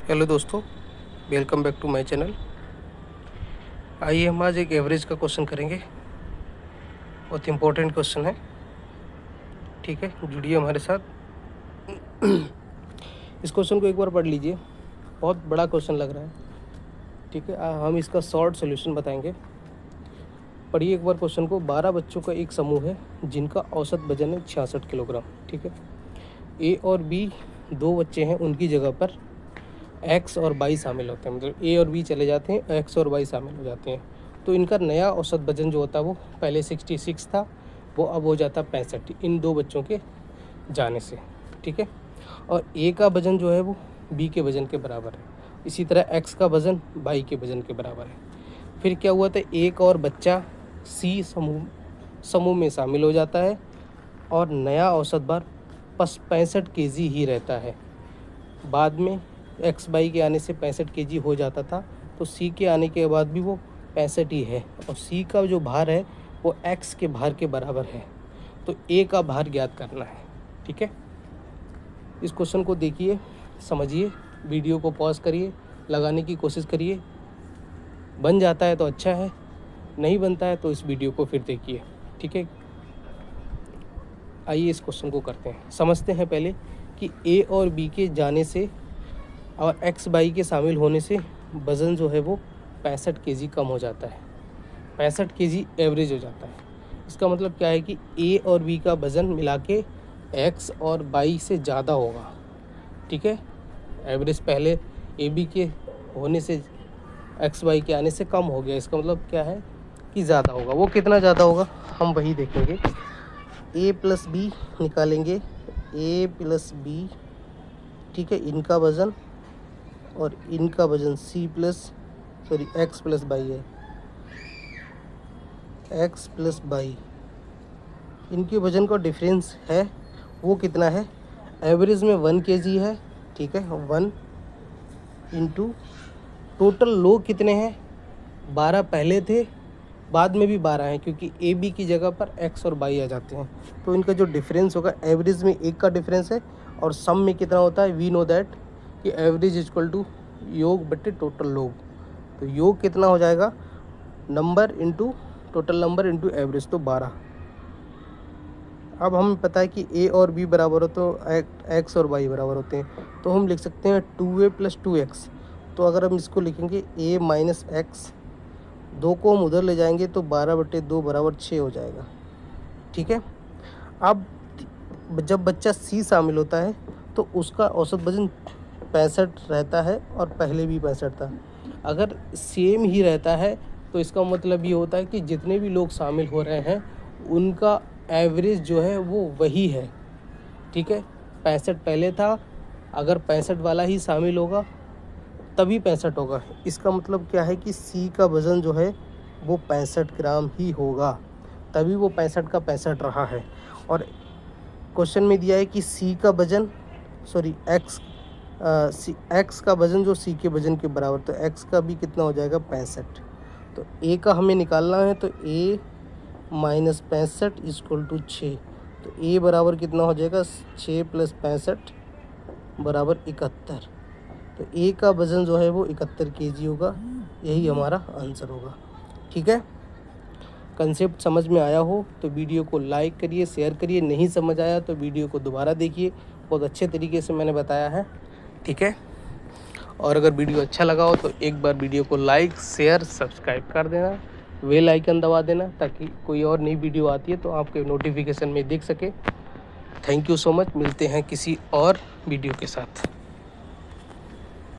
Hello दोस्तों, welcome back to my channel. आइए हम आज एक एवरेज का क्वेश्चन करेंगे। बहुत इम्पोर्टेंट क्वेश्चन है, ठीक है, जुड़िए हमारे साथ। इस क्वेश्चन को एक बार पढ़ लीजिए, बहुत बड़ा क्वेश्चन लग रहा है, ठीक है। हम इसका शॉर्ट सोल्यूशन बताएंगे। पढ़िए एक बार क्वेश्चन को। 12 बच्चों का एक समूह है जिनका औसत वजन है 66 किलोग्राम, ठीक है। ए और बी दो बच्चे हैं, उनकी जगह पर एक्स और वाई शामिल होते हैं, मतलब ए और बी चले जाते हैं, एक्स और वाई शामिल हो जाते हैं। तो इनका नया औसत वजन जो होता है वो पहले 66 था, वो अब हो जाता 65 इन दो बच्चों के जाने से, ठीक है। और ए का वजन जो है वो बी के वजन के बराबर है, इसी तरह एक्स का वजन वाई के वजन के बराबर है। फिर क्या हुआ था, एक और बच्चा सी समूह में शामिल हो जाता है और नया औसत भार 65 केजी ही रहता है। बाद में एक्स वाई के आने से 65 केजी हो जाता था, तो सी के आने के बाद भी वो 65 ही है, और सी का जो भार है वो एक्स के भार के बराबर है। तो ए का भार ज्ञात करना है, ठीक है। इस क्वेश्चन को देखिए, समझिए, वीडियो को पॉज करिए, लगाने की कोशिश करिए। बन जाता है तो अच्छा है, नहीं बनता है तो इस वीडियो को फिर देखिए, ठीक है। आइए इस क्वेश्चन को करते हैं, समझते हैं पहले कि ए और बी के जाने से और एक्स वाई के शामिल होने से वज़न जो है वो 65 केजी कम हो जाता है, 65 केजी एवरेज हो जाता है। इसका मतलब क्या है कि ए और बी का वज़न मिला के एक्स और वाई से ज़्यादा होगा, ठीक है। एवरेज पहले ए बी के होने से एक्स वाई के आने से कम हो गया, इसका मतलब क्या है कि ज़्यादा होगा। वो कितना ज़्यादा होगा हम वही देखेंगे। ए प्लस बी निकालेंगे, ए प्लस बी, ठीक है, इनका वज़न और इनका वजन एक्स प्लस वाई है, एक्स प्लस वाई, इनके वजन का डिफरेंस है वो कितना है, एवरेज में 1 केजी है, ठीक है। 1 इंटू टोटल लोग कितने हैं, 12 पहले थे, बाद में भी 12 हैं, क्योंकि ए बी की जगह पर एक्स और वाई आ जाते हैं। तो इनका जो डिफरेंस होगा, एवरेज में 1 का डिफरेंस है और सम में कितना होता है, वी नो दैट कि एवरेज इक्वल टू योग बटे टोटल लोग। तो योग कितना हो जाएगा, number into total number into average, तो 12। अब हमें पता है कि ए और बी बराबर हो तो एक्स और वाई बराबर होते हैं, तो हम लिख सकते हैं 2a प्लस 2x। तो अगर हम इसको लिखेंगे a माइनस एक्स, 2 को हम उधर ले जाएंगे तो 12/2 बराबर 6 हो जाएगा, ठीक है। अब जब बच्चा सी शामिल होता है तो उसका औसत वजन 65 रहता है और पहले भी 65 था। अगर सेम ही रहता है तो इसका मतलब ये होता है कि जितने भी लोग शामिल हो रहे हैं उनका एवरेज जो है वो वही है, ठीक है। 65 पहले था, अगर 65 वाला ही शामिल होगा तभी 65 होगा। इसका मतलब क्या है कि सी का वज़न जो है वो 65 ग्राम ही होगा, तभी वो 65 का 65 रहा है। और क्वेश्चन में दिया है कि सी का वज़न एक्स का वज़न जो सी के वज़न के बराबर, तो एक्स का भी कितना हो जाएगा 65। तो ए का हमें निकालना है, तो ए माइनस 65 इक्वल टू 6। तो ए बराबर कितना हो जाएगा, 6 प्लस 65 बराबर 71। तो ए का वज़न जो है वो 71 केजी होगा, यही हमारा आंसर होगा, ठीक है। कंसेप्ट समझ में आया हो तो वीडियो को लाइक करिए, शेयर करिए। नहीं समझ आया तो वीडियो को दोबारा देखिए, बहुत अच्छे तरीके से मैंने बताया है, ठीक है। और अगर वीडियो अच्छा लगा हो तो एक बार वीडियो को लाइक शेयर सब्सक्राइब कर देना, बेल आइकन दबा देना, ताकि कोई और नई वीडियो आती है तो आपके नोटिफिकेशन में दिख सके। थैंक यू सो मच, मिलते हैं किसी और वीडियो के साथ।